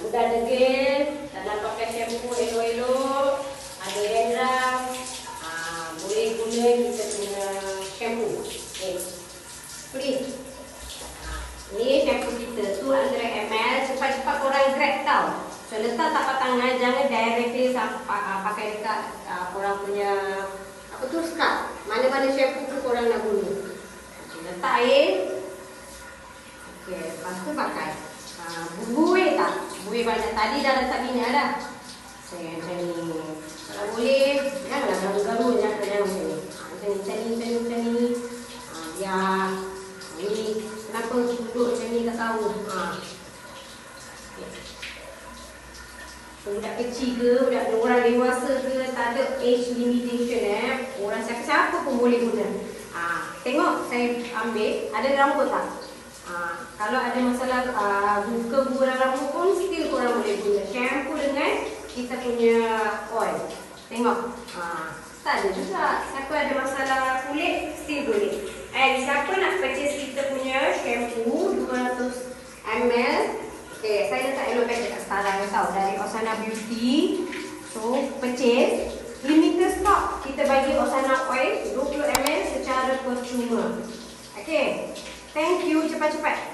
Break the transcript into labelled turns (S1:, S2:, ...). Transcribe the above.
S1: Udah degil, tak nak pakai shampoo elok-elok, ada dandruff, boleh guna kita punya shampoo. Please. Ni shampoo kita 200 ml. Cepat-cepat korang grab tau. So letak tapak tangan, jangan directly pakai dekat korang punya apa tu scalp. Mana-mana shampoo tu korang nak guna. Letak air. Okey, lepas tu pakai. Buih tak? Buih banyak. Tadi dah letak minyak dah. Saya macam ni. Kalau boleh, janganlah garu-garu jangan macam ni. Biar ni kenapa duduk macam ni tak tahu. Budak kecil ke, budak orang dewasa ke, tak ada age limitation orang siapa-siapa pun boleh guna. Tengok saya ambil, ada rambut tak? Kalau ada masalah gugur rambut pun still korang boleh guna shampoo dengan kita punya oil. Tengok. Tak ada juga. Siapa ada masalah kulit still boleh. Siapa nak purchase kita punya shampoo 200 ml. Okay, saya letak aloe vera kat sekarang tau dari Osana Beauty. So, purchase. Limited stock. Kita bagi Osana Oil 20 ml secara percuma. Okay. Thank you. Cepat-cepat.